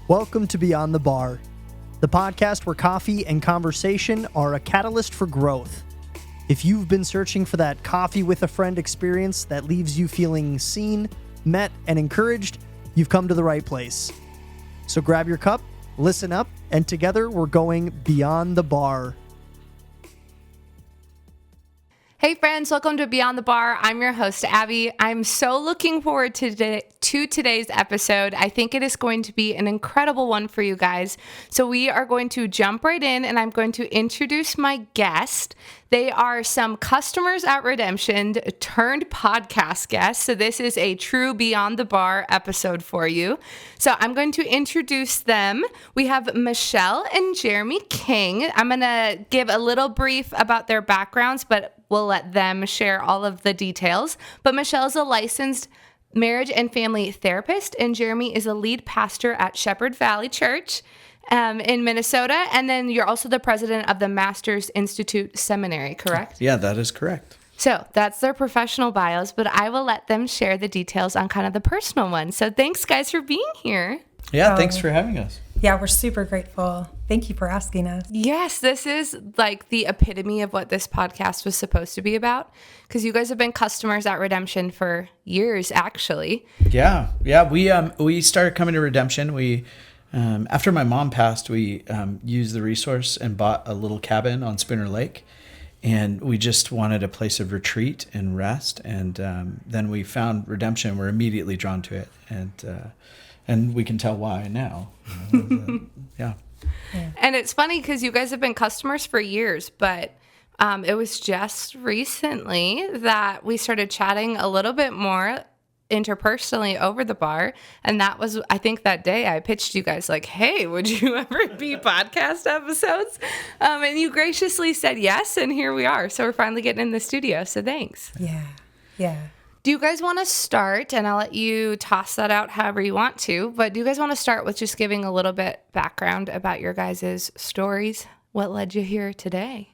Welcome to Beyond the Bar, the podcast where coffee and conversation are a catalyst for growth. If you've been searching for that coffee with a friend experience that leaves you feeling seen, met, and encouraged, you've come to the right place. So grab your cup, listen up, and together we're going beyond the bar. Hey friends, welcome to Beyond the Bar. I'm your host, Abby. I'm so looking forward to today's episode. I think it is going to be an incredible one for you guys. So we are going to jump right in and I'm going to introduce my guest. They are some customers at Redemption turned podcast guests. So this is a true Beyond the Bar episode for you. So I'm going to introduce them. We have Michelle and Jeremey King. I'm going to give a little brief about their backgrounds, but we'll let them share all of the details. But Michelle is a licensed marriage and family therapist, and Jeremey is a lead pastor at Shepherd Valley Church in Minnesota. And then you're also the president of the Masters Institute Seminary, correct? Yeah, that is correct. So that's their professional bios, but I will let them share the details on kind of the personal ones. So thanks, guys, for being here. Yeah, thanks for having us. Yeah, we're super grateful. Thank you for asking us. Yes, this is like the epitome of what this podcast was supposed to be about, because you guys have been customers at Redemption for years, actually. Yeah. We started coming to Redemption. We after my mom passed, we used the resource and bought a little cabin on Spinner Lake, and we just wanted a place of retreat and rest. And then we found Redemption. We're immediately drawn to it, and we can tell why now. Yeah. And it's funny because you guys have been customers for years, but it was just recently that we started chatting a little bit more interpersonally over the bar. And that was, I think that day I pitched you guys like, hey, would you ever be podcast episodes? And you graciously said yes. And here we are. So we're finally getting in the studio. So thanks. Yeah. Do you guys want to start, and I'll let you toss that out however you want to, but do you guys want to start with just giving a little bit background about your guys' stories? What led you here today?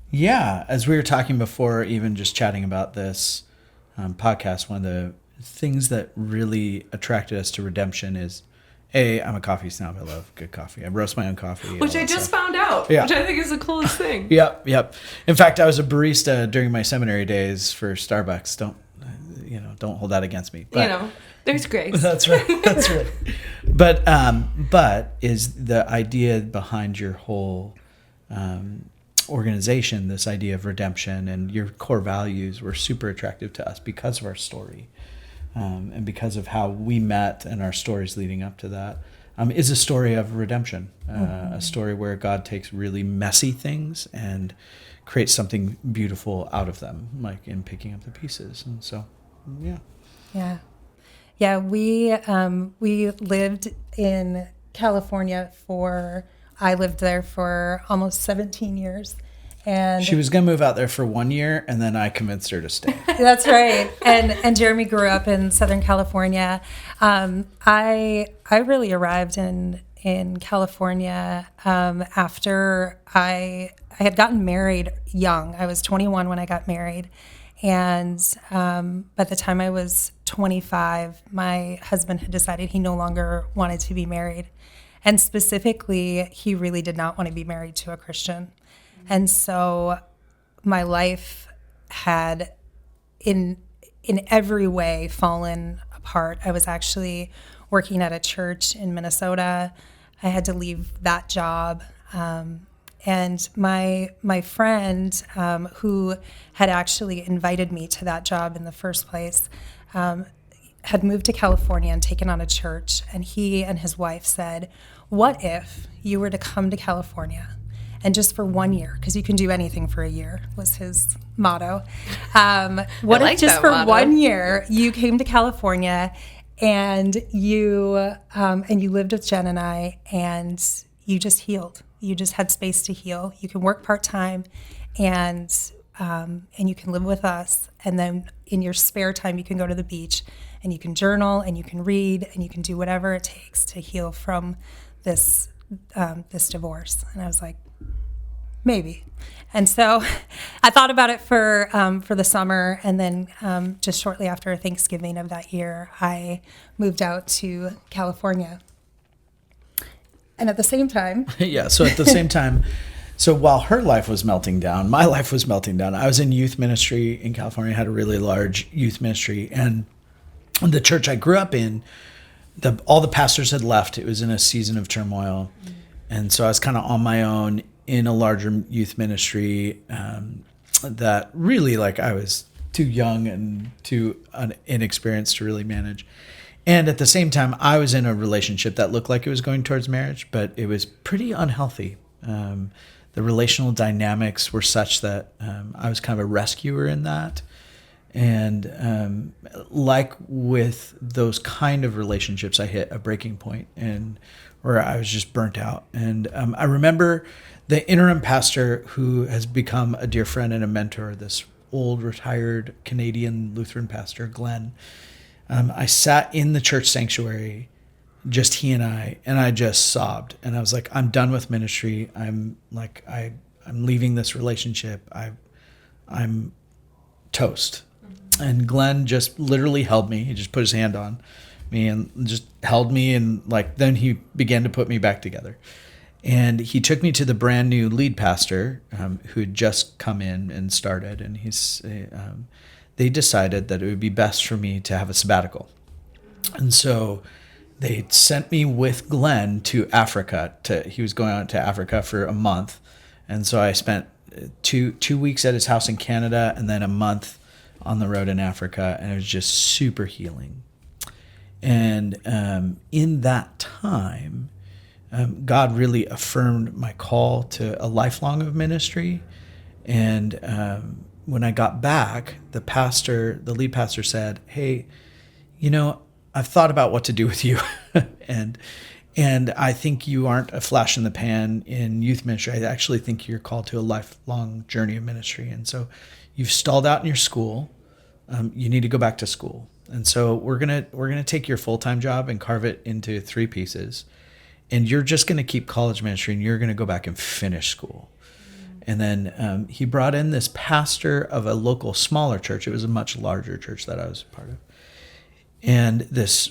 Yeah, as we were talking before, even just chatting about this podcast, one of the things that really attracted us to Redemption is, I'm a coffee snob. I love good coffee. I roast my own coffee. Which I just found out, yeah. Which I think is the coolest thing. Yep. In fact, I was a barista during my seminary days for Starbucks. Don't hold that against me. But, there's grace. That's right. But is the idea behind your whole organization, this idea of redemption and your core values were super attractive to us because of our story, and because of how we met and our stories leading up to that. Is a story of redemption, a story where God takes really messy things and creates something beautiful out of them, like in picking up the pieces. And so, Yeah. We lived in California I lived there for almost 17 years. And she was going to move out there for 1 year, and then I convinced her to stay. That's right. And Jeremey grew up in Southern California. I really arrived in California after I had gotten married young. I was 21 when I got married. And by the time I was 25, my husband had decided he no longer wanted to be married. And specifically, he really did not want to be married to a Christian. And so my life had in every way fallen apart. I was actually working at a church in Minnesota. I had to leave that job. And my friend, who had actually invited me to that job in the first place, had moved to California and taken on a church. And he and his wife said, what if you were to come to California and just for 1 year, because you can do anything for a year, was his motto. What if just for motto. 1 year you came to California and you lived with Jen and I, and you just healed. You just had space to heal. You can work part-time and you can live with us. And then in your spare time, you can go to the beach and you can journal and you can read and you can do whatever it takes to heal from this divorce. And I was like, maybe. And so I thought about it for the summer, and then just shortly after Thanksgiving of that year, I moved out to California. And at the same time, yeah. So at the same time, so while her life was melting down, my life was melting down. I was in youth ministry in California, had a really large youth ministry, and the church I grew up in, all the pastors had left. It was in a season of turmoil. And so I was kind of on my own in a larger youth ministry that really, like, I was too young and too inexperienced to really manage. And at the same time, I was in a relationship that looked like it was going towards marriage, but it was pretty unhealthy. The relational dynamics were such that I was kind of a rescuer in that. And like with those kind of relationships, I hit a breaking point and where I was just burnt out. And I remember the interim pastor who has become a dear friend and a mentor, this old retired Canadian Lutheran pastor, Glenn. I sat in the church sanctuary, just he and I just sobbed. And I was like, I'm done with ministry. I'm leaving this relationship. I'm toast. And Glenn just literally held me. He just put his hand on me and just held me. And then he began to put me back together. And he took me to the brand new lead pastor who had just come in and started. And they decided that it would be best for me to have a sabbatical. And so they sent me with Glenn to Africa. He was going out to Africa for a month. And so I spent two weeks at his house in Canada and then a month on the road in Africa. And it was just super healing. And in that time, God really affirmed my call to a lifelong of ministry. And when I got back, the lead pastor said, hey, I've thought about what to do with you. and I think you aren't a flash in the pan in youth ministry. I actually think you're called to a lifelong journey of ministry. And so you've stalled out in your school. You need to go back to school. And so we're gonna take your full-time job and carve it into 3 pieces. And you're just going to keep college ministry and you're going to go back and finish school. And then he brought in this pastor of a local smaller church. It was a much larger church that I was a part of. And this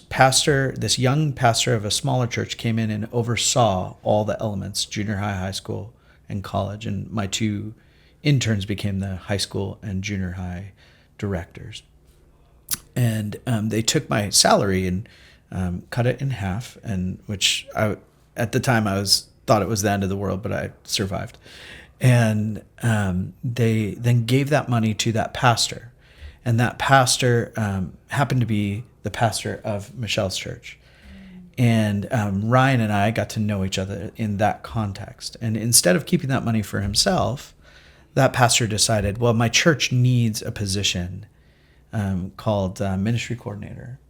young pastor of a smaller church came in and oversaw all the elements, junior high, high school, and college. And my 2 interns became the high school and junior high directors. And they took my salary and cut it in half, and which at the time thought it was the end of the world, but I survived. And they then gave that money to that pastor, and that pastor happened to be the pastor of Michelle's church. And Ryan and I got to know each other in that context. And instead of keeping that money for himself, that pastor decided, well, my church needs a position called ministry coordinator.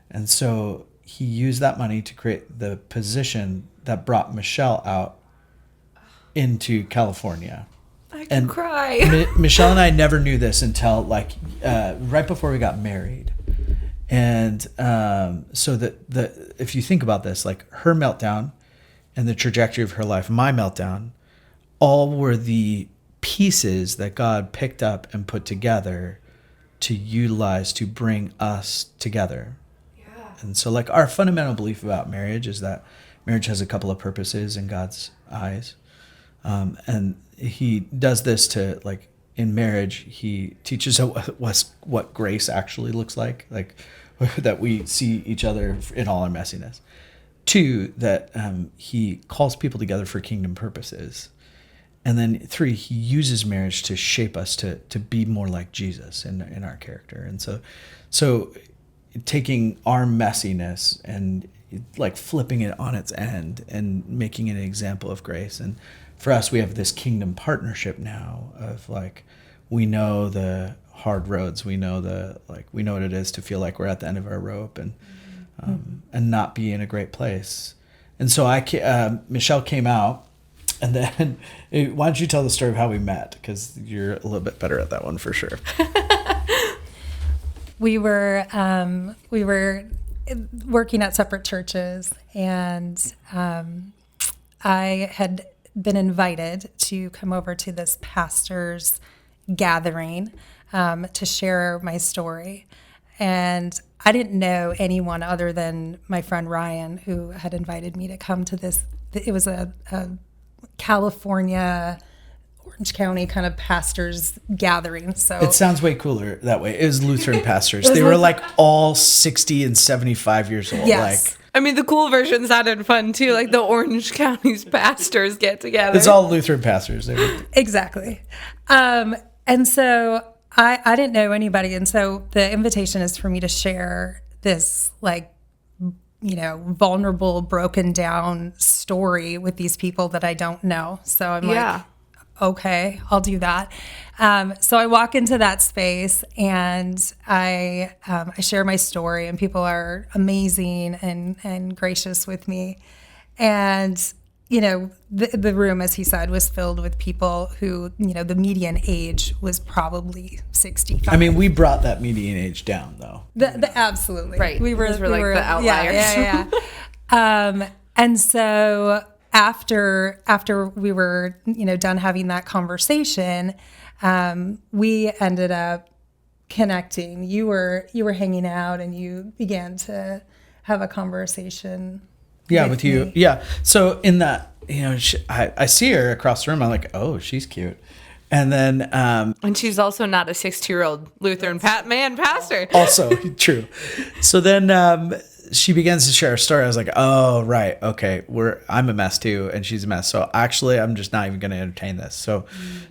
And so he used that money to create the position that brought Michelle out into California. I can cry. Michelle and I never knew this until right before we got married. And so if you think about this, like her meltdown and the trajectory of her life, my meltdown, all were the pieces that God picked up and put together to utilize to bring us together. And so our fundamental belief about marriage is that marriage has a couple of purposes in God's eyes. And he does this to, in marriage, he teaches us what grace actually looks like that we see each other in all our messiness. 2, that he calls people together for kingdom purposes. And then 3, he uses marriage to shape us to be more like Jesus in our character. And so taking our messiness and flipping it on its end and making it an example of grace. And for us, we have this kingdom partnership now of we know the hard roads. We know we know what it is to feel like we're at the end of our rope and not be in a great place. And so Michelle came out, and then why don't you tell the story of how we met? Because you're a little bit better at that one for sure. We were working at separate churches, and I had been invited to come over to this pastor's gathering to share my story. and I didn't know anyone other than my friend Ryan, who had invited me to come to this. It was a California, Orange County kind of pastors gathering. So It sounds way cooler that way. It was Lutheran pastors. They were like all 60 and 75 years old. Yes. I mean, the cool version sounded fun too, like the Orange County's pastors get together. It's all Lutheran pastors. Exactly. And so I didn't know anybody. And so the invitation is for me to share this, like, vulnerable, broken down story with these people that I don't know. So I'm like, okay, I'll do that. So I walk into that space and I share my story, and people are amazing and gracious with me. And, the room, as he said, was filled with people who, the median age was probably 65. I mean, we brought that median age down, though. Absolutely. Right. We were like the outliers. Yeah. And so after we were, done having that conversation, we ended up connecting. You were hanging out, and you began to have a conversation. Yeah, with you. Me. Yeah. So in that, I see her across the room. I'm like, oh, she's cute. And then, and she's also not a 60-year-old Lutheran pastor. Also true. So then, she begins to share her story. I was like, oh, right. Okay. I'm a mess too. And she's a mess. So actually, I'm just not even going to entertain this.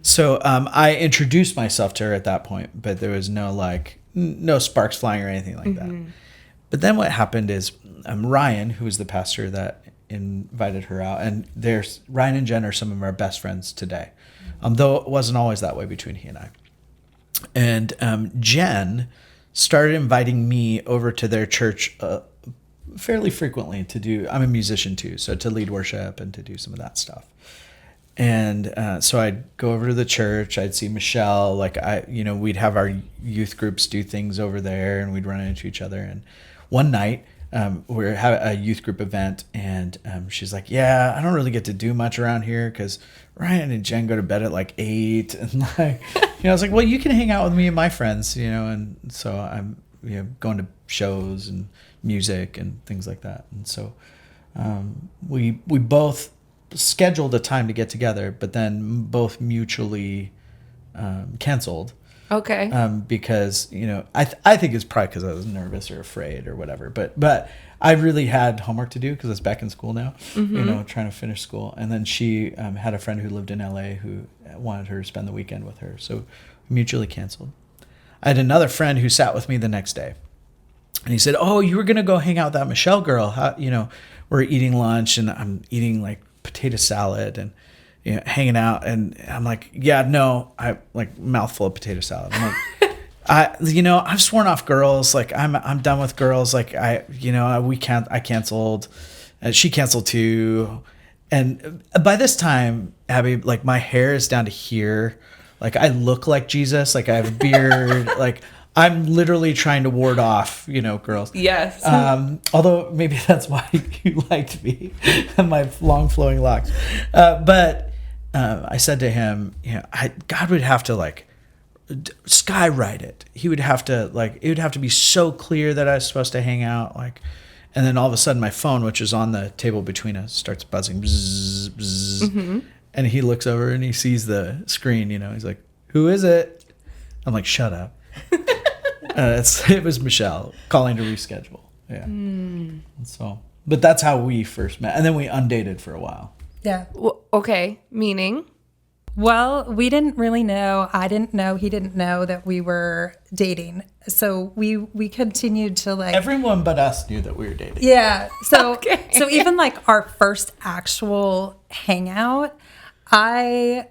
So I introduced myself to her at that point, but there was no sparks flying or anything like that. But then what happened is, Ryan, who was the pastor that invited her out, and Ryan and Jen are some of our best friends today. Though it wasn't always that way between he and I. And Jen started inviting me over to their church fairly frequently I'm a musician too, so to lead worship and to do some of that stuff. And so I'd go over to the church, I'd see Michelle, we'd have our youth groups do things over there, and we'd run into each other. And one night, we were having a youth group event, and she's like, yeah, I don't really get to do much around here because Ryan and Jen go to bed at like 8. And I was like, well, you can hang out with me and my friends, and so I'm going to shows and music and things like that. And so we both scheduled a time to get together, but then both mutually canceled. Okay. Because I think it's probably because I was nervous or afraid or whatever. But I really had homework to do because I was back in school now. Trying to finish school. And then she had a friend who lived in LA who wanted her to spend the weekend with her, so mutually canceled. I had another friend who sat with me the next day, and he said, "Oh, you were gonna go hang out with that Michelle girl? We're eating lunch, and I'm eating like potato salad and." Hanging out, and I'm like, yeah, no, I like mouthful of potato salad. I'm like, I've sworn off girls. Like I'm done with girls. Like I canceled, and she canceled too. And by this time, Abby, like my hair is down to here. Like I look like Jesus. Like I have a beard. Like I'm literally trying to ward off, girls. Yes. Although maybe that's why you liked me and my long flowing locks. But I said to him, God would have to skywrite it. He would have to it would have to be so clear that I was supposed to hang out. And then all of a sudden my phone, which is on the table between us, starts buzzing. Bzz, bzz. And he looks over and he sees the screen, he's like, who is it? I'm like, shut up. It was Michelle calling to reschedule. Yeah. So, but that's how we first met. And then we undated for a while. Yeah. Okay. Meaning? Well, we didn't really know. I didn't know. He didn't know that we were dating. So we continued to Everyone but us knew that we were dating. Yeah. So so even our first actual hangout, I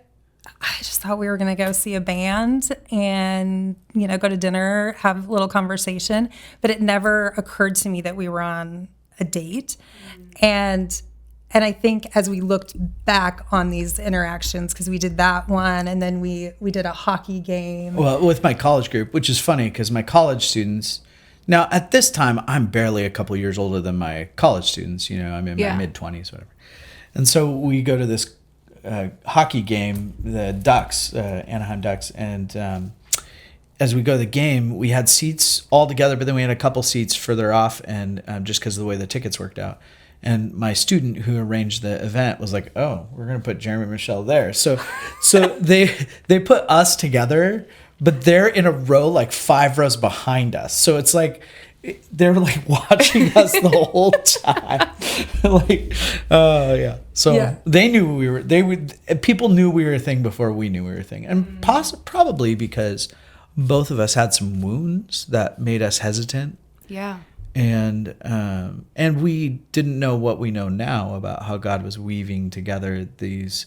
just thought we were going to go see a band and, go to dinner, have a little conversation. But it never occurred to me that we were on a date. And I think as we looked back on these interactions, because we did that one, and then we did a hockey game. Well, with my college group, which is funny because my college students, now at this time, I'm barely a couple years older than my college students. I'm in my mid-20s, whatever. And so we go to this hockey game, the Ducks, Anaheim Ducks, and as we go to the game, we had seats all together, but then we had a couple seats further off, and just because of the way the tickets worked out. And my student who arranged the event was like, "Oh, we're gonna put Jeremy and Michelle there." So they put us together, but they're in a row like 5 rows behind us. So it's like they're like watching us the whole time. Like, oh yeah. So they knew we were. People knew we were a thing before we knew we were a thing, and probably because both of us had some wounds that made us hesitant. Yeah. And we didn't know what we know now about how God was weaving together these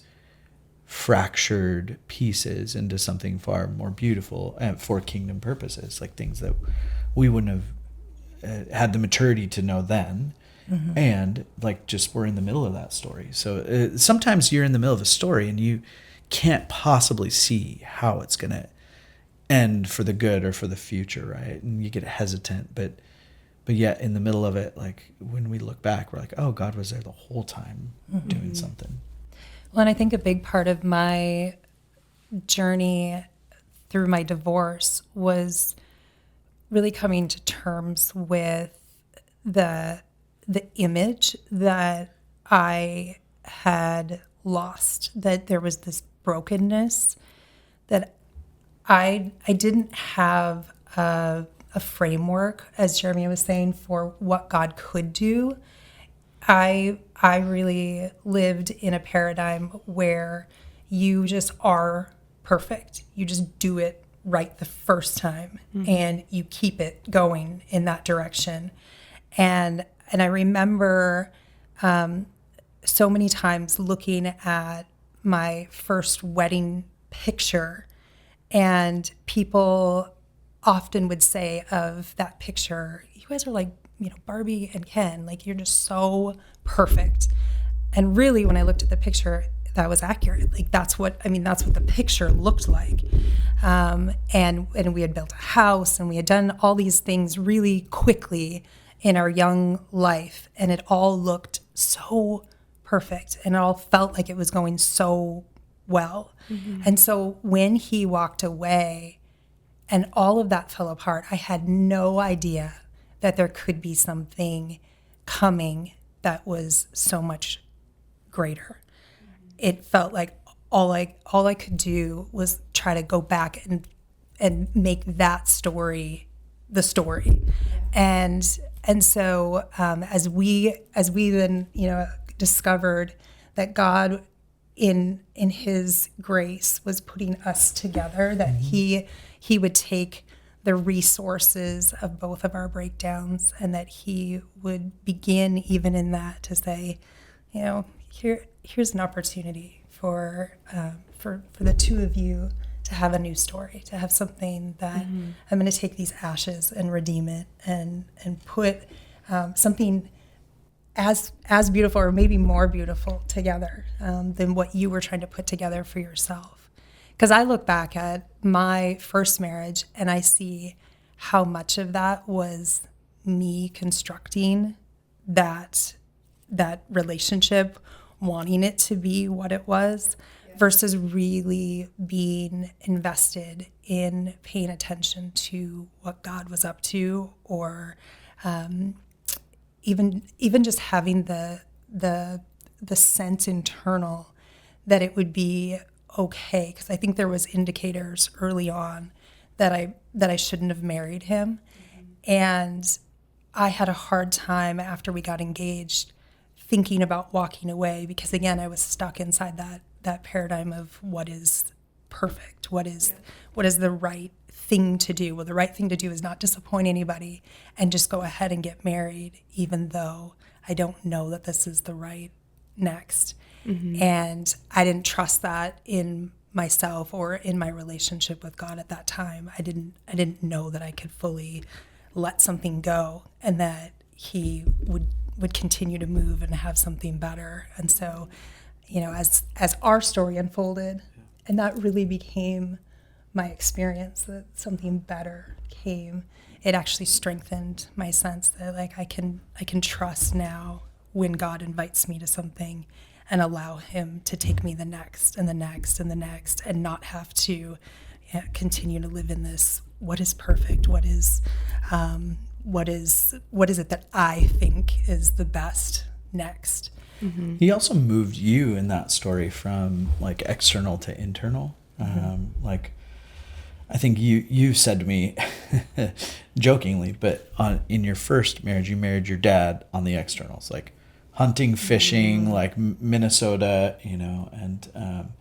fractured pieces into something far more beautiful for kingdom purposes, like things that we wouldn't have had the maturity to know then. Mm-hmm. And like just we're in the middle of that story. So sometimes you're in the middle of a story and you can't possibly see how it's going to end for the good or for the future, right? And you get hesitant, but yet in the middle of it, like when we look back, we're like, oh, God was there the whole time doing something. Well, and I think a big part of my journey through my divorce was really coming to terms with the image that I had lost, that there was this brokenness, that I didn't have a framework, as Jeremy was saying, for what God could do. I really lived in a paradigm where you just are perfect. You just do it right the first time, and you keep it going in that direction. And I remember so many times looking at my first wedding picture, and people often would say of that picture, you guys are like, Barbie and Ken, like you're just so perfect. And really, when I looked at the picture, that was accurate. Like that's what the picture looked like. And we had built a house and we had done all these things really quickly in our young life. And it all looked so perfect and it all felt like it was going so well. Mm-hmm. And so when he walked away, and all of that fell apart, I had no idea that there could be something coming that was so much greater. It felt like all I could do was try to go back and make that story the story. And so as we then discovered that God in his grace was putting us together, that he would take the resources of both of our breakdowns and that he would begin even in that to say, here's an opportunity for the two of you to have a new story, to have something that I'm going to take these ashes and redeem it and put something as beautiful or maybe more beautiful together than what you were trying to put together for yourself. Because I look back at my first marriage and I see how much of that was me constructing that relationship, wanting it to be what it was, versus really being invested in paying attention to what God was up to, or even just having the sense internal that it would be okay, because I think there was indicators early on that I shouldn't have married him. And I had a hard time after we got engaged thinking about walking away, because again, I was stuck inside that paradigm of what is perfect, what is the right thing to do. Well, the right thing to do is not disappoint anybody and just go ahead and get married, even though I don't know that this is the right next. Mm-hmm. And I didn't trust that in myself or in my relationship with God at that time. I didn't know that I could fully let something go and that he would continue to move and have something better. And so, as our story unfolded, and that really became my experience, that something better came, it actually strengthened my sense that like I can trust now when God invites me to something, and allow him to take me the next and the next and the next, and not have to continue to live in this perfect? What is it that I think is the best next? Mm-hmm. He also moved you in that story from like external to internal. Like, I think you said to me jokingly, but in your first marriage, you married your dad on the externals, like hunting, fishing, like Minnesota, and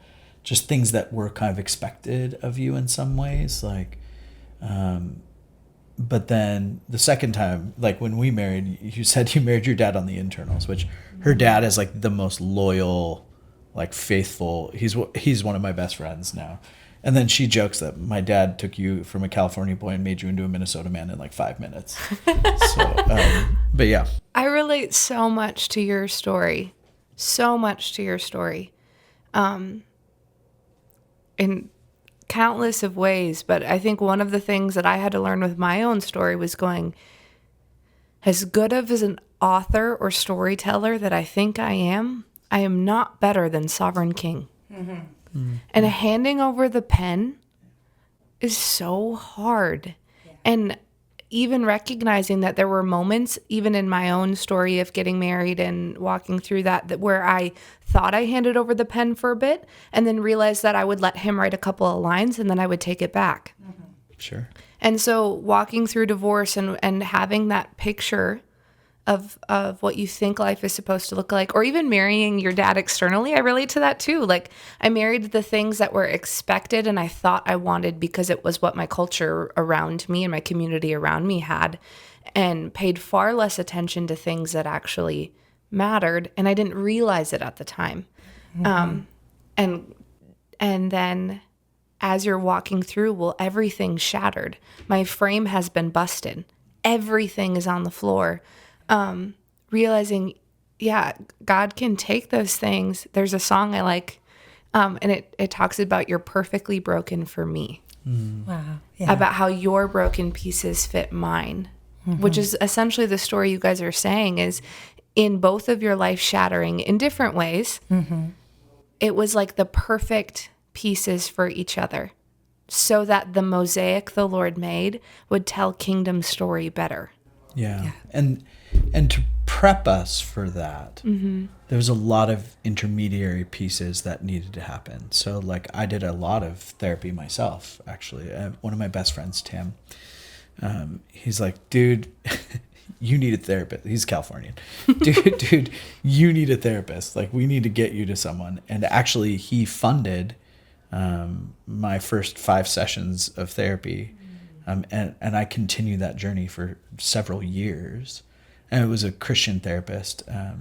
just things that were kind of expected of you in some ways. Like, but then the second time, like when we married, you said you married your dad on the internals, which her dad is like the most loyal, like faithful. He's one of my best friends now. And then she jokes that my dad took you from a California boy and made you into a Minnesota man in like 5 minutes. But yeah. I relate so much to your story. In countless of ways. But I think one of the things that I had to learn with my own story was going, as good of as an author or storyteller that I think I am not better than Sovereign King. Mm-hmm. Mm-hmm. And handing over the pen is so hard. Yeah. And even recognizing that there were moments, even in my own story of getting married and walking through that where I thought I handed over the pen for a bit and then realized that I would let him write a couple of lines and then I would take it back. Mm-hmm. Sure. And so walking through divorce and having that picture of what you think life is supposed to look like, or even marrying your dad externally, I relate to that too. Like, I married the things that were expected and I thought I wanted because it was what my culture around me and my community around me had, and paid far less attention to things that actually mattered, and I didn't realize it at the time. Mm-hmm. And then as you're walking through, well, everything's shattered. My frame has been busted. Everything is on the floor. Realizing, yeah, God can take those things. There's a song I like, and it talks about you're perfectly broken for me. Mm. Wow. Yeah. About how your broken pieces fit mine, mm-hmm. which is essentially the story you guys are saying is in both of your life shattering in different ways. Mm-hmm. It was like the perfect pieces for each other so that the mosaic the Lord made would tell kingdom story better. Yeah. And to prep us for that, mm-hmm. there was a lot of intermediary pieces that needed to happen. So like I did a lot of therapy myself, actually. One of my best friends, Tim, he's like, dude, you need a therapist. He's Californian. Dude, you need a therapist. Like, we need to get you to someone. And actually he funded my first 5 sessions of therapy. And I continued that journey for several years. And it was a Christian therapist, a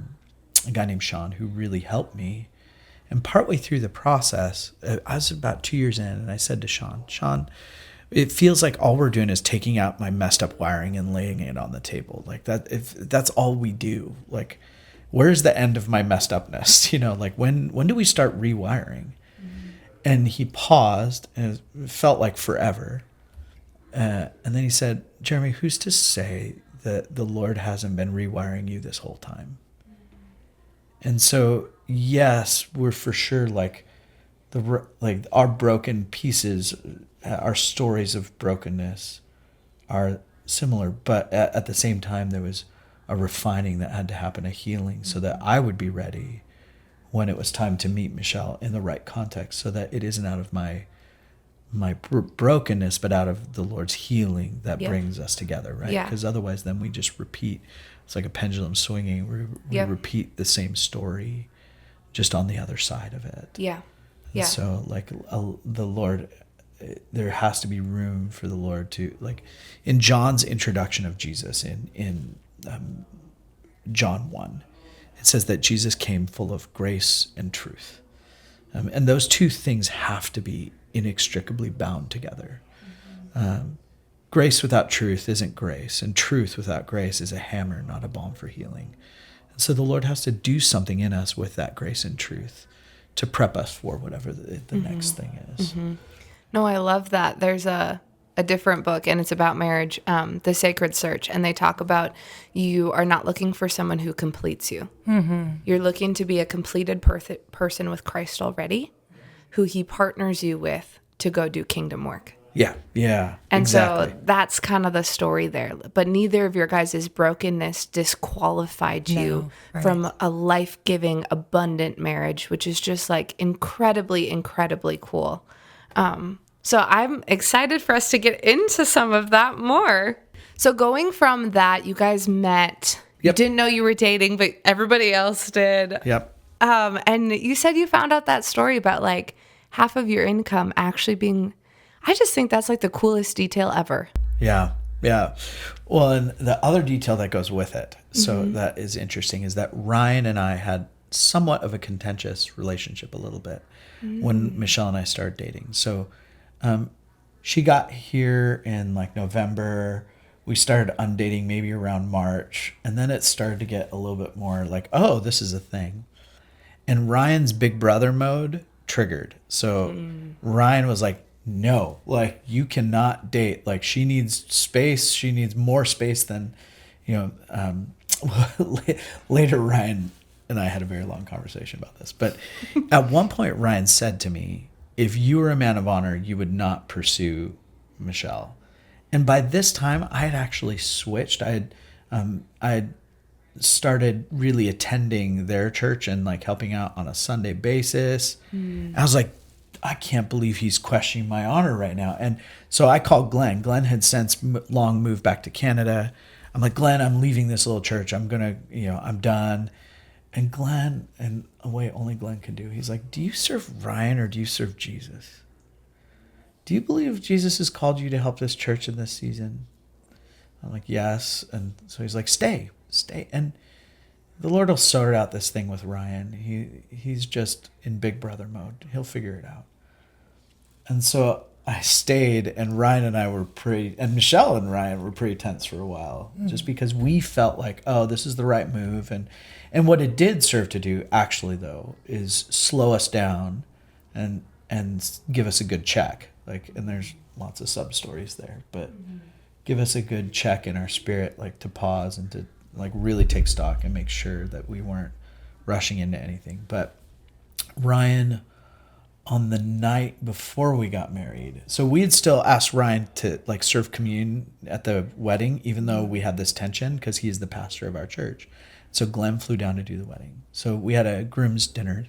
guy named Sean, who really helped me. And partway through the process, I was about 2 years in, and I said to Sean, it feels like all we're doing is taking out my messed up wiring and laying it on the table. Like that, if that's all we do, like, where's the end of my messed upness? Like when do we start rewiring? Mm-hmm. And he paused, and it felt like forever. And then he said, Jeremy, who's to say that the Lord hasn't been rewiring you this whole time? And so, yes, we're for sure like our broken pieces, our stories of brokenness are similar, but at the same time, there was a refining that had to happen, a healing, so that I would be ready when it was time to meet Michelle in the right context, so that it isn't out of my brokenness, but out of the Lord's healing that brings us together, right? Because otherwise then we just repeat. It's like a pendulum swinging. We repeat the same story, just on the other side of it. Yeah. Yeah. So like the Lord, there has to be room for the Lord to, like in John's introduction of Jesus in John 1, it says that Jesus came full of grace and truth. And those two things have to be inextricably bound together. Grace without truth isn't grace, and truth without grace is a hammer, not a balm for healing. And so the Lord has to do something in us with that grace and truth to prep us for whatever the next thing is. Mm-hmm. No, I love that. There's a different book, and it's about marriage, The Sacred Search, and they talk about you are not looking for someone who completes you. Mm-hmm. You're looking to be a completed person with Christ already, who he partners you with to go do kingdom work. Yeah. Yeah. And exactly. so that's kind of the story there. But neither of your guys' brokenness disqualified you from a life-giving, abundant marriage, which is just like incredibly, incredibly cool. So I'm excited for us to get into some of that more. So going from that, you guys met. You didn't know you were dating, but everybody else did. Yep. And you said you found out that story about like half of your income actually being, I just think that's like the coolest detail ever. Yeah. Yeah. Well, and the other detail that goes with it, so that is interesting, is that Ryan and I had somewhat of a contentious relationship a little bit when Michelle and I started dating. So she got here in like November. We started undating maybe around March. And then it started to get a little bit more like, oh, this is a thing. And Ryan's big brother mode triggered. So Ryan was like, no, like you cannot date. Like she needs space. She needs more space than, later Ryan and I had a very long conversation about this. But at one point, Ryan said to me, if you were a man of honor, you would not pursue Michelle. And by this time, I had actually switched. I had started really attending their church and like helping out on a Sunday basis. I was like, I can't believe he's questioning my honor right now. And so I called Glenn. Glenn had since long moved back to Canada. I'm like, Glenn, I'm leaving this little church. I'm done. And Glenn, in a way only Glenn can do, he's like, do you serve Ryan or do you serve Jesus? Do you believe Jesus has called you to help this church in this season? I'm like, yes. And so he's like, stay. And the Lord will sort out this thing with Ryan. He's just in big brother mode. He'll figure it out. And so I stayed, and Ryan and I were and Michelle and Ryan were pretty tense for a while, just because we felt like, oh, this is the right move. And what it did serve to do, actually, though, is slow us down and give us a good check. Like, and there's lots of sub stories there, but give us a good check in our spirit, like to pause and to like really take stock and make sure that we weren't rushing into anything. But Ryan, on the night before we got married, so we had still asked Ryan to like serve communion at the wedding, even though we had this tension because he's the pastor of our church. So Glenn flew down to do the wedding. So we had a groom's dinner.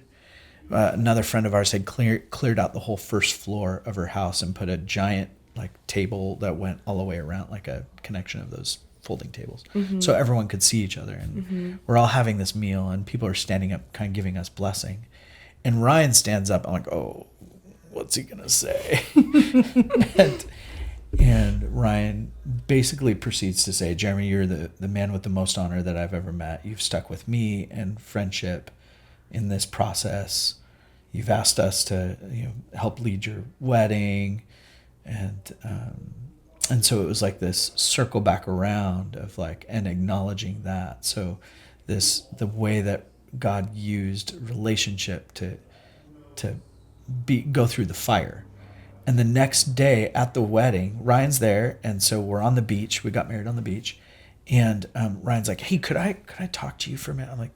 Another friend of ours had cleared out the whole first floor of her house and put a giant like table that went all the way around, like a connection of those folding tables, so everyone could see each other. And we're all having this meal, and people are standing up, kind of giving us blessing. And Ryan stands up. I'm like, oh, what's he gonna say? and Ryan basically proceeds to say, Jeremy, you're the man with the most honor that I've ever met. You've stuck with me and friendship in this process. You've asked us to help lead your wedding, and so it was like this circle back around of like, and acknowledging that. So the way that God used relationship to go through the fire. And the next day at the wedding, Ryan's there, and so we're on the beach. We got married on the beach, and Ryan's like, hey, could I talk to you for a minute? I'm like,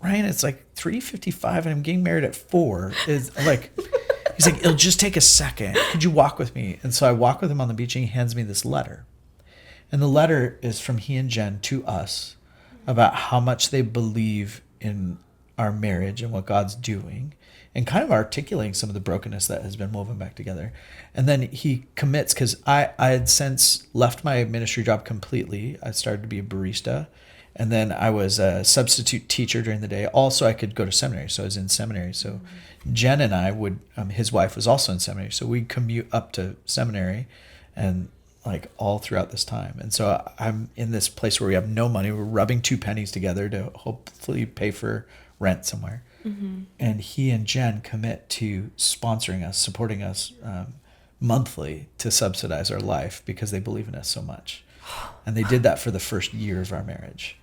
Ryan, it's like 3:55 and I'm getting married at 4. He's like, it'll just take a second. Could you walk with me? And so I walk with him on the beach, and he hands me this letter. And the letter is from he and Jen to us about how much they believe in our marriage and what God's doing, and kind of articulating some of the brokenness that has been woven back together. And then he commits, because I had since left my ministry job completely. I started to be a barista. And then I was a substitute teacher during the day. Also, I could go to seminary. So I was in seminary. So Jen and I would, his wife was also in seminary. So we'd commute up to seminary and like all throughout this time. And so I'm in this place where we have no money. We're rubbing 2 pennies together to hopefully pay for rent somewhere. And he and Jen commit to sponsoring us, supporting us monthly to subsidize our life because they believe in us so much. And they did that for the first year of our marriage.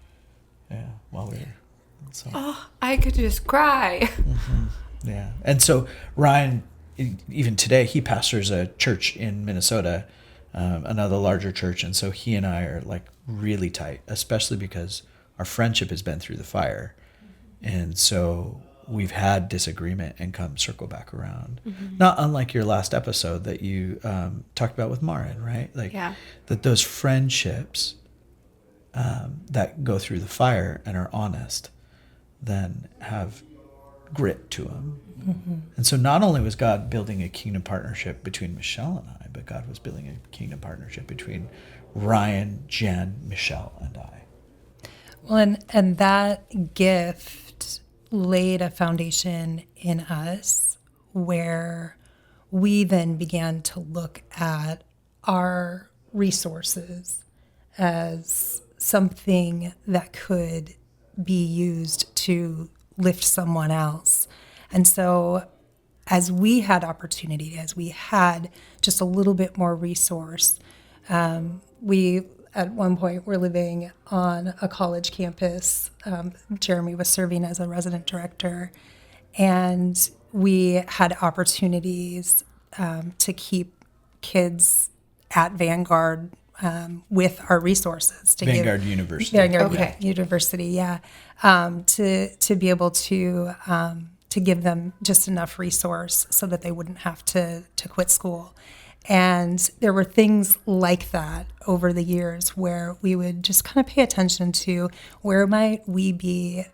Yeah, while we were. So. Oh, I could just cry. Yeah. And so Ryan, even today, he pastors a church in Minnesota, another larger church. And so he and I are like really tight, especially because our friendship has been through the fire. And so we've had disagreement and come circle back around. Not unlike your last episode that you talked about with Marin, right? Like that those friendships that go through the fire and are honest then have grit to them. And so not only was God building a kingdom partnership between Michelle and I, but God was building a kingdom partnership between Ryan, Jen, Michelle, and I. Well, and that gift laid a foundation in us where we then began to look at our resources as something that could be used to lift someone else. And so as we had opportunity, as we had just a little bit more resource, we at one point were living on a college campus. Jeremy was serving as a resident director, and we had opportunities to keep kids at Vanguard with our resources. Vanguard University. University, to be able to give them just enough resource so that they wouldn't have to quit school. And there were things like that over the years where we would just kind of pay attention to where might we be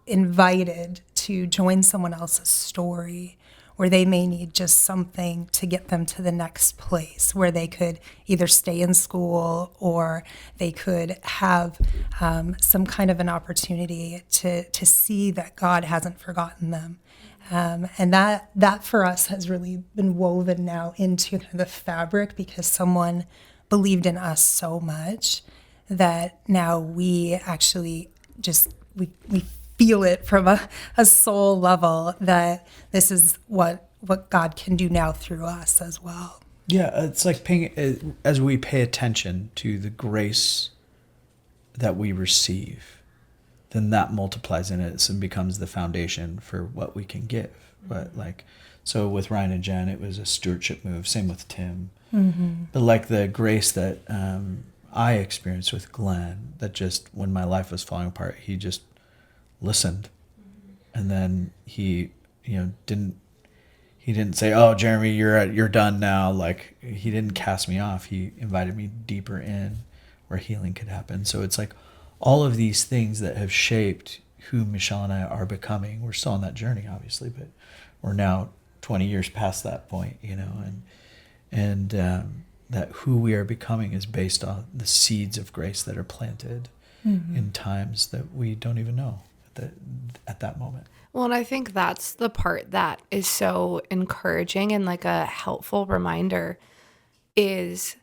invited to join someone else's story, where they may need just something to get them to the next place, where they could either stay in school or they could have some kind of an opportunity to see that God hasn't forgotten them. And that for us has really been woven now into kind of the fabric, because someone believed in us so much that now we actually just, we feel it from a soul level that this is what God can do now through us as well. Yeah, it's like as we pay attention to the grace that we receive, then that multiplies in it and becomes the foundation for what we can give. But so with Ryan and Jen, it was a stewardship move. Same with Tim. But like the grace that I experienced with Glenn, that just when my life was falling apart, he just listened, and then he didn't say, "Oh, Jeremy, you're done now." Like, he didn't cast me off. He invited me deeper in where healing could happen. So it's like all of these things that have shaped who Michelle and I are becoming. We're still on that journey, obviously, but we're now 20 years past that point, and that who we are becoming is based on the seeds of grace that are planted in times that we don't even know at that moment. Well, and I think that's the part that is so encouraging and like a helpful reminder is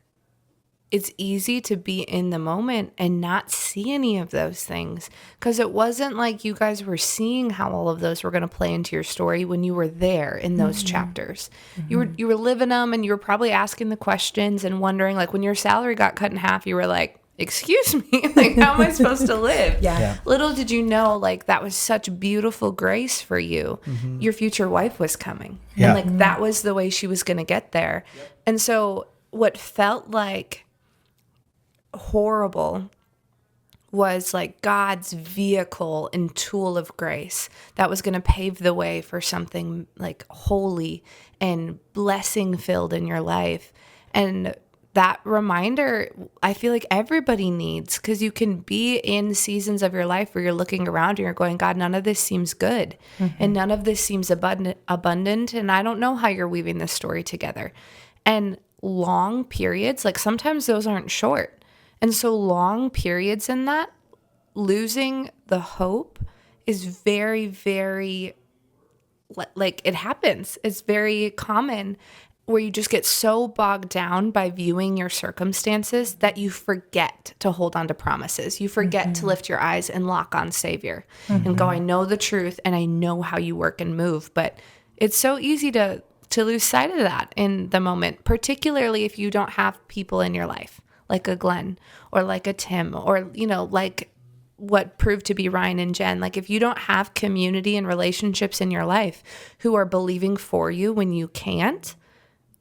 it's easy to be in the moment and not see any of those things, because it wasn't like you guys were seeing how all of those were going to play into your story when you were there in those chapters. You were living them, and you were probably asking the questions and wondering, like, when your salary got cut in half, you were like, excuse me, like, how am I supposed to live? Yeah. Little did you know, like, that was such beautiful grace for you. Your future wife was coming. Yeah. And like that was the way she was going to get there. And so what felt like horrible was like God's vehicle and tool of grace that was going to pave the way for something like holy and blessing filled in your life. And that reminder, I feel like everybody needs, because you can be in seasons of your life where you're looking around and you're going, God, none of this seems good. And none of this seems abundant. And I don't know how you're weaving this story together. And long periods, like sometimes those aren't short. And so long periods in that, losing the hope is very, very, like, it happens. It's very common, where you just get so bogged down by viewing your circumstances that you forget to hold on to promises. You forget to lift your eyes and lock on Savior and go, I know the truth and I know how you work and move. But it's so easy to lose sight of that in the moment, particularly if you don't have people in your life, like a Glenn or like a Tim, or, like what proved to be Ryan and Jen. Like, if you don't have community and relationships in your life who are believing for you when you can't,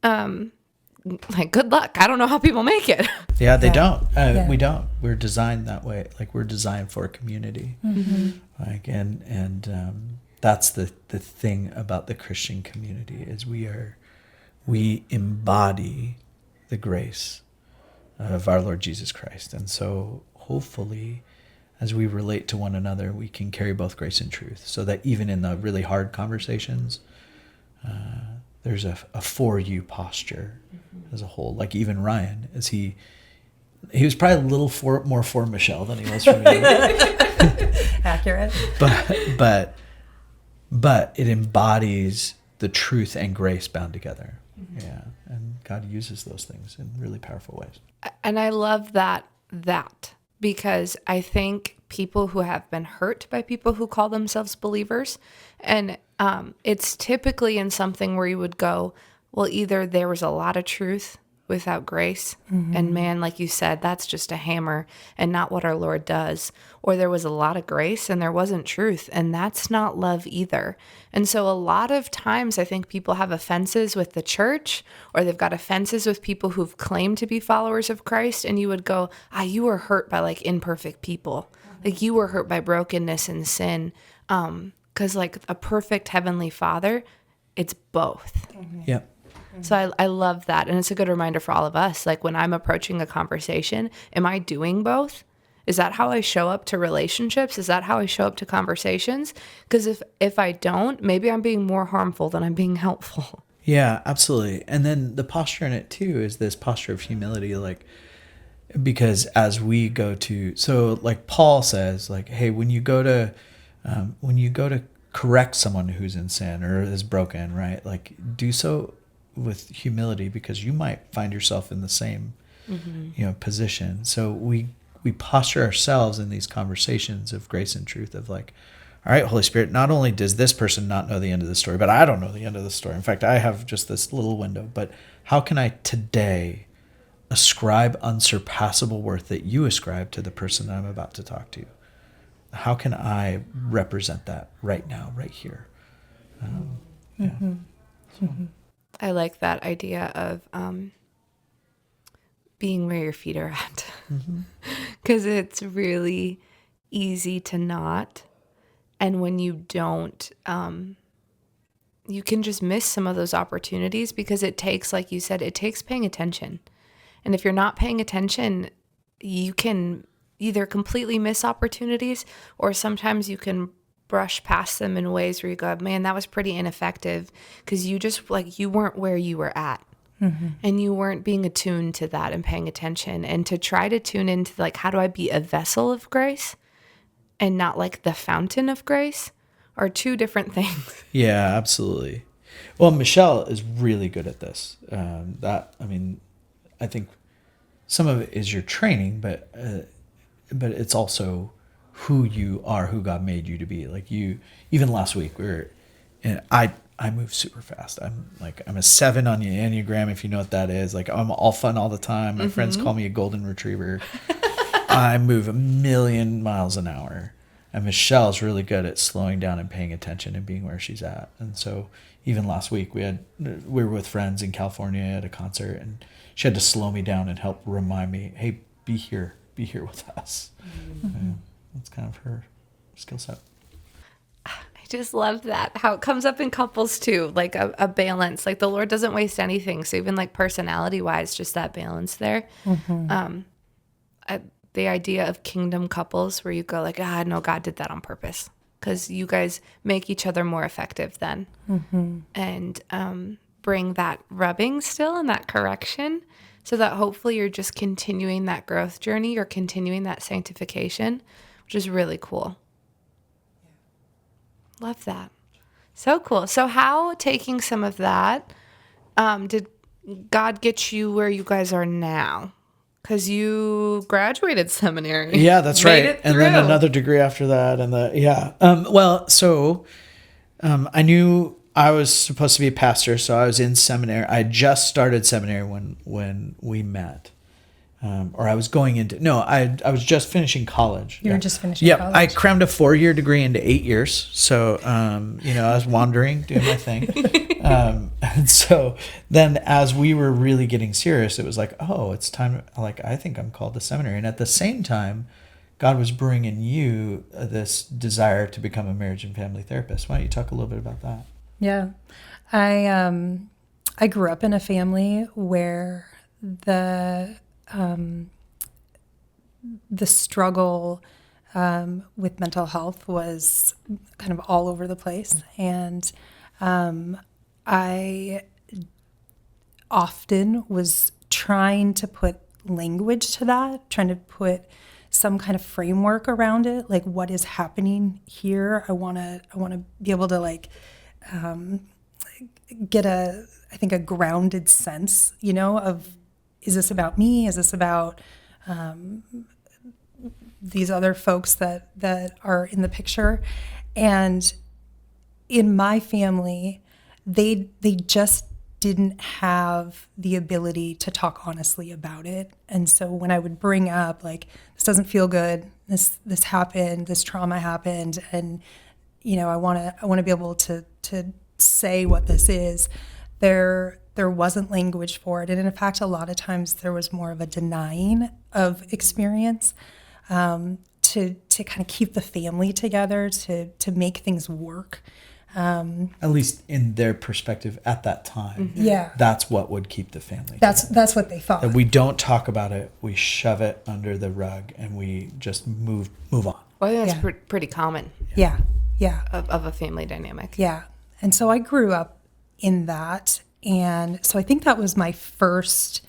like, good luck. I don't know how people make it. Yeah, they don't. We don't. We're designed that way. Like, we're designed for a community. Like, and that's the thing about the Christian community is we embody the grace of our Lord Jesus Christ. And so hopefully as we relate to one another, we can carry both grace and truth, so that even in the really hard conversations, there's a for you posture as a whole. Like even Ryan, as he was probably a little more for Michelle than he was for me. Accurate. But it embodies the truth and grace bound together. Yeah. And God uses those things in really powerful ways. And I love that because I think people who have been hurt by people who call themselves believers, and it's typically in something where you would go, well, either there was a lot of truth without grace, and man, like you said, that's just a hammer and not what our Lord does, or there was a lot of grace and there wasn't truth, and that's not love either. And so a lot of times I think people have offenses with the church, or they've got offenses with people who've claimed to be followers of Christ, and you would go, you were hurt by like imperfect people, like you were hurt by brokenness and sin, because like a perfect heavenly Father, it's both. Yep. So I love that. And it's a good reminder for all of us. Like when I'm approaching a conversation, am I doing both? Is that how I show up to relationships? Is that how I show up to conversations? Because if I don't, maybe I'm being more harmful than I'm being helpful. Yeah, absolutely. And then the posture in it too is this posture of humility, like, because as we go to, so like Paul says, like, hey, when you go to correct someone who's in sin or is broken, right? Like do so with humility, because you might find yourself in the same, position. So we posture ourselves in these conversations of grace and truth of like, all right, Holy Spirit, not only does this person not know the end of the story, but I don't know the end of the story. In fact, I have just this little window, but how can I today ascribe unsurpassable worth that you ascribe to the person that I'm about to talk to? How can I represent that right now, right here? I like that idea of being where your feet are at, because it's really easy to not. And when you don't, you can just miss some of those opportunities, because it takes, like you said, it takes paying attention. And if you're not paying attention, you can either completely miss opportunities, or sometimes you can brush past them in ways where you go, man, that was pretty ineffective, because you just like, you weren't where you were at, and you weren't being attuned to that and paying attention. And to try to tune into like, how do I be a vessel of grace and not like the fountain of grace, are two different things. Yeah, absolutely. Well, Michelle is really good at this. I think some of it is your training, but it's also who you are, who God made you to be. Like you, even last week I move super fast. I'm a 7 on the Enneagram, if you know what that is. Like I'm all fun all the time. My friends call me a golden retriever. I move 1,000,000 miles an hour. And Michelle's really good at slowing down and paying attention and being where she's at. And so even last week we were with friends in California at a concert, and she had to slow me down and help remind me, hey, be here with us. That's kind of her skill set. I just love that, how it comes up in couples too, like a balance. Like the Lord doesn't waste anything. So even like personality wise, just that balance there. The idea of kingdom couples where you go like, no, God did that on purpose, because you guys make each other more effective then. And bring that rubbing still and that correction, so that hopefully you're just continuing that growth journey or continuing that sanctification, which is really cool. Love that. So cool. So how, taking some of that, did God get you where you guys are now? Because you graduated seminary. Yeah, that's right. And then another degree after that. I knew I was supposed to be a pastor, so I was in seminary. I just started seminary when we met. Or I was going into, I was just finishing college. You were just finishing college? I crammed a 4-year degree into 8 years. So, I was wandering, doing my thing. And so then as we were really getting serious, it was like, oh, it's time. Like, I think I'm called to seminary. And at the same time, God was bringing you this desire to become a marriage and family therapist. Why don't you talk a little bit about that? Yeah. I grew up in a family where the struggle with mental health was kind of all over the place. And I often was trying to put language to that, trying to put some kind of framework around it, like what is happening here. I want to be able to like get a grounded sense, of, is this about me? Is this about these other folks that are in the picture? And in my family, they just didn't have the ability to talk honestly about it. And so when I would bring up, like, this doesn't feel good, this happened, this trauma happened, and I want to be able to say what this is, there wasn't language for it. And in fact, a lot of times there was more of a denying of experience, to kind of keep the family together, to make things work. At least in their perspective at that time. Yeah. That's what would keep the family together. That's what they thought. That we don't talk about it, we shove it under the rug, and we just move on. Well, I think that's pretty common. Yeah. Of a family dynamic. Yeah. And so I grew up in that. And so I think that was my first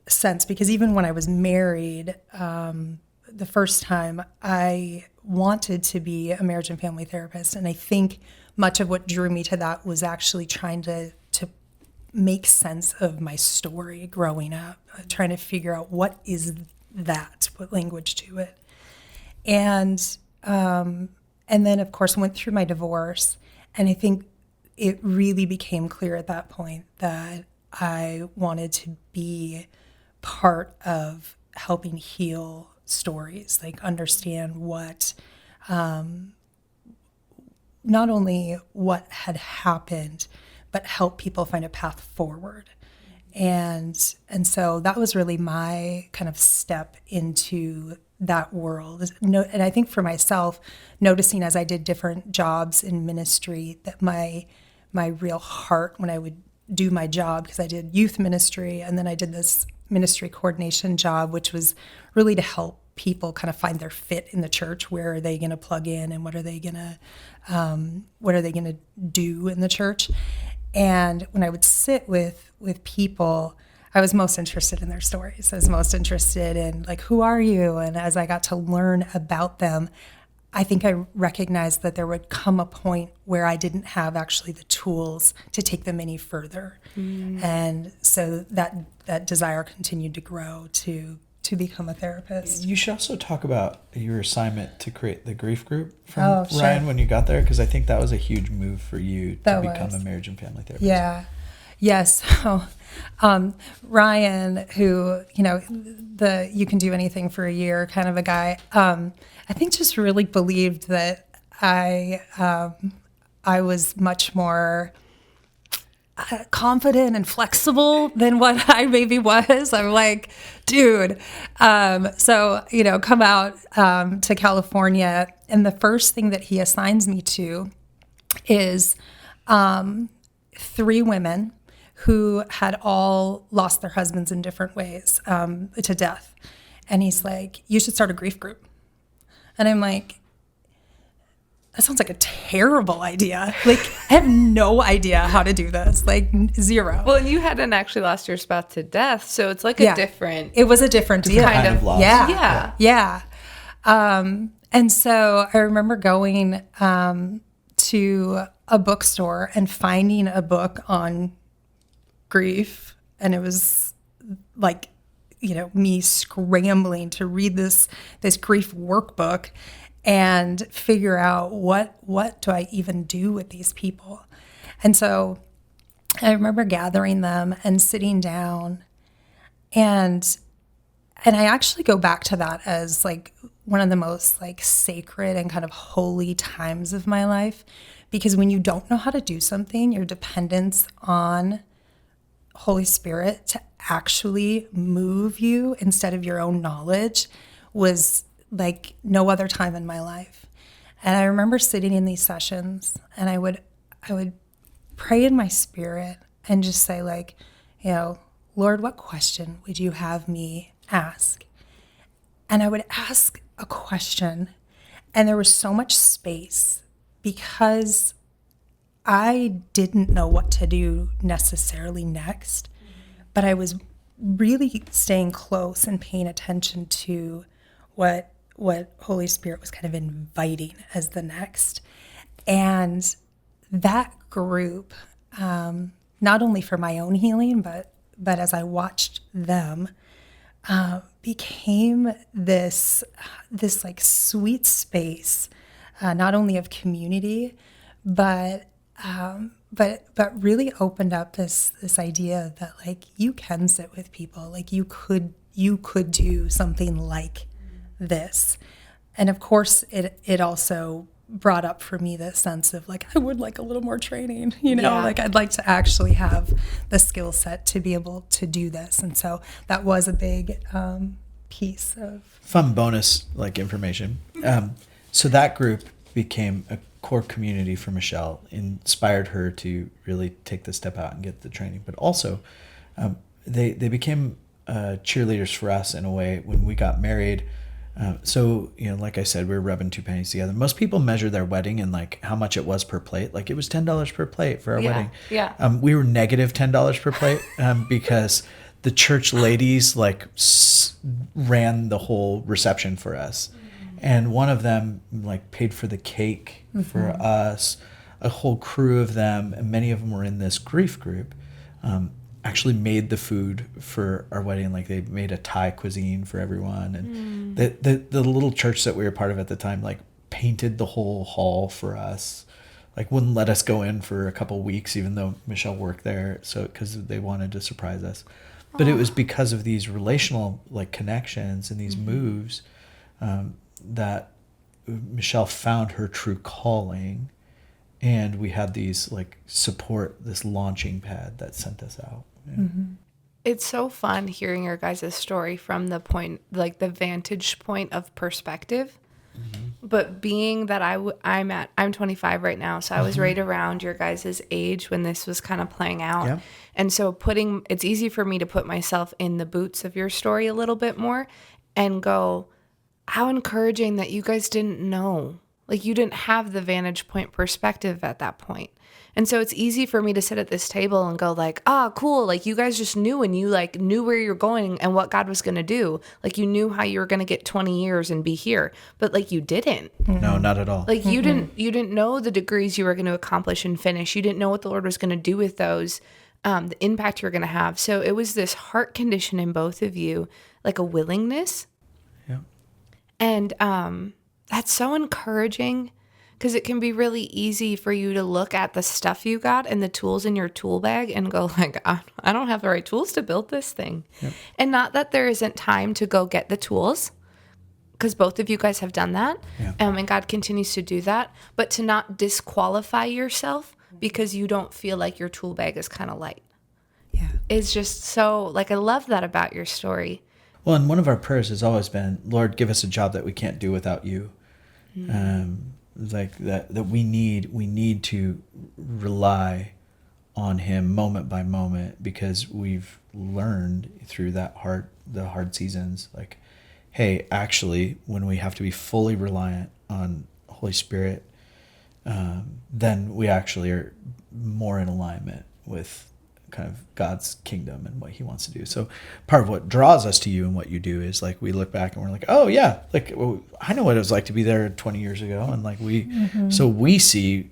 sense, because even when I was married, the first time, I wanted to be a marriage and family therapist. And I think much of what drew me to that was actually trying to make sense of my story growing up, trying to figure out what is that, put language to it. And then, of course, went through my divorce. And I think it really became clear at that point that I wanted to be part of helping heal stories, like understand what, not only what had happened, but help people find a path forward. And so that was really my kind of step into that world. And I think for myself, noticing as I did different jobs in ministry, that my real heart when I would do my job, because I did youth ministry and then I did this ministry coordination job, which was really to help people kind of find their fit in the church. Where are they going to plug in, and what are they going to do in the church? And when I would sit with people, I was most interested in their stories. I was most interested in, like, who are you? And as I got to learn about them, I think I recognized that there would come a point where I didn't have actually the tools to take them any further. And so that desire continued to grow to become a therapist. You should also talk about your assignment to create the grief group from Oh, Ryan sure. when you got there, because I think that was a huge move for you to That become was. a marriage and family therapist. Yeah. Yes. So, Ryan, who, the you can do anything for a year kind of a guy, I think just really believed that I was much more confident and flexible than what I maybe was. I'm like, dude. So, come out to California, and the first thing that he assigns me to is 3 women who had all lost their husbands in different ways to death. And he's like, you should start a grief group. And I'm like, that sounds like a terrible idea. Like, I have no idea how to do this. Like, zero. Well, and you hadn't actually lost your spouse to death, so it's like a different. It was a different deal. kind of loss. Yeah. And so I remember going to a bookstore and finding a book on grief, and it was like, me scrambling to read this grief workbook and figure out what do I even do with these people. And so I remember gathering them and sitting down, and I actually go back to that as like one of the most like sacred and kind of holy times of my life, because when you don't know how to do something, your dependence on Holy Spirit to actually move you instead of your own knowledge was like no other time in my life. And I remember sitting in these sessions, and I would pray in my spirit and just say, like, you know, Lord, what question would you have me ask? And I would ask a question, and there was so much space because I didn't know what to do necessarily next, but I was really staying close and paying attention to what Holy Spirit was kind of inviting as the next. And that group, not only for my own healing, but as I watched them, became this like sweet space, not only of community, but really opened up this idea that like you can sit with people, like you could do something like this. And of course it also brought up for me this sense of like, I would like a little more training, you know, like I'd like to actually have the skill set to be able to do this. And so that was a big piece of fun bonus like information. So that group became a core community for Michelle, inspired her to really take the step out and get the training. But also they became cheerleaders for us in a way when we got married. So, you know, like I said, we were rubbing two pennies together. Most people measure their wedding in like how much it was per plate. Like it was $10 per plate for our wedding. Yeah. We were negative $10 per plate because the church ladies like ran the whole reception for us. And one of them like paid for the cake for us, a whole crew of them, and many of them were in this grief group, actually made the food for our wedding. Like they made a Thai cuisine for everyone. And the little church that we were part of at the time, like painted the whole hall for us, like wouldn't let us go in for a couple weeks, even though Michelle worked there. So, cause they wanted to surprise us, but it was because of these relational like connections and these moves, that Michelle found her true calling, and we had these like support, this launching pad that sent us out. Yeah. It's so fun hearing your guys' story from the point, like the vantage point of perspective. But being that I'm 25 right now, so I was right around your guys' age when this was kind of playing out. Yeah. And so it's easy for me to put myself in the boots of your story a little bit more and go, how encouraging that you guys didn't know. Like you didn't have the vantage point perspective at that point. And so it's easy for me to sit at this table and go like, cool. Like you guys just knew, and you like knew where you're going and what God was going to do. Like you knew how you were going to get 20 years and be here, but like you didn't. No, not at all. Like you didn't know the degrees you were going to accomplish and finish. You didn't know what the Lord was going to do with those, the impact you're going to have. So it was this heart condition in both of you, like a willingness. Yeah. And that's so encouraging, because it can be really easy for you to look at the stuff you got and the tools in your tool bag and go like, I don't have the right tools to build this thing. Yep. And not that there isn't time to go get the tools, because both of you guys have done that. Yeah. And God continues to do that. But to not disqualify yourself because you don't feel like your tool bag is kind of light. Yeah. It's just so, like, I love that about your story. Well, and one of our prayers has always been, Lord, give us a job that we can't do without you. Like that we need to rely on him moment by moment, because we've learned through the hard seasons, like, hey, actually, when we have to be fully reliant on Holy Spirit, then we actually are more in alignment with kind of God's kingdom and what he wants to do. So part of what draws us to you and what you do is like, we look back and we're like, oh yeah, like, well, I know what it was like to be there 20 years ago. And like so we see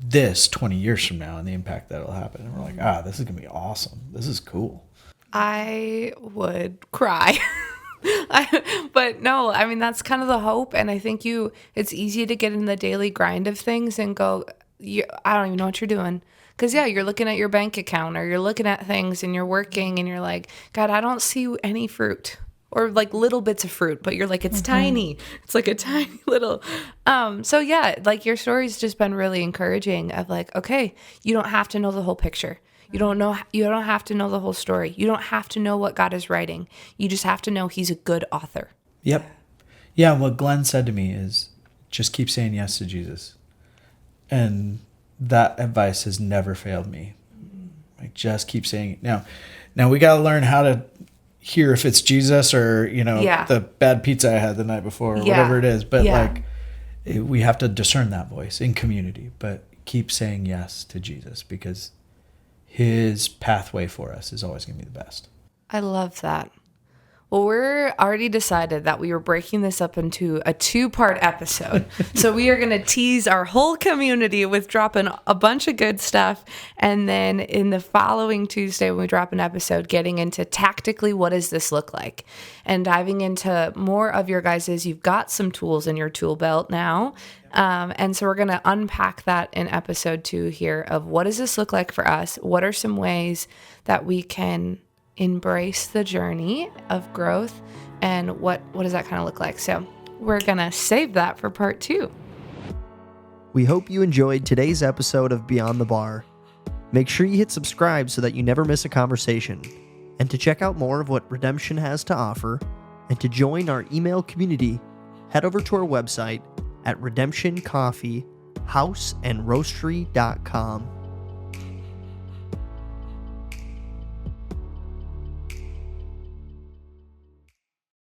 this 20 years from now and the impact that'll happen. And we're like, this is going to be awesome. This is cool. I would cry. But no, I mean, that's kind of the hope. And I think it's easy to get in the daily grind of things and go, I don't even know what you're doing. Because, you're looking at your bank account or you're looking at things and you're working and you're like, God, I don't see any fruit, or like little bits of fruit, but you're like, it's tiny. It's like a tiny little. Like your story's just been really encouraging of like, okay, you don't have to know the whole picture. You don't have to know the whole story. You don't have to know what God is writing. You just have to know he's a good author. Yep. Yeah, what Glenn said to me is just keep saying yes to Jesus. And that advice has never failed me. Like, just keep saying it. Now we got to learn how to hear if it's Jesus or, the bad pizza I had the night before or whatever it is. But we have to discern that voice in community. But keep saying yes to Jesus, because his pathway for us is always going to be the best. I love that. Well, we're already decided that we were breaking this up into a 2-part episode. So we are going to tease our whole community with dropping a bunch of good stuff. And then in the following Tuesday, when we drop an episode, getting into tactically, what does this look like? And diving into more of your guys's, you've got some tools in your tool belt now. And so we're going to unpack that in episode 2 here of what does this look like for us? What are some ways that we can embrace the journey of growth, and what does that kind of look like? So we're gonna save that for part 2. We hope you enjoyed today's episode of Beyond the Bar. Make sure you hit subscribe so that you never miss a conversation. And to check out more of what Redemption has to offer, and to join our email community, head over to our website at redemptioncoffeehouseandroastery.com.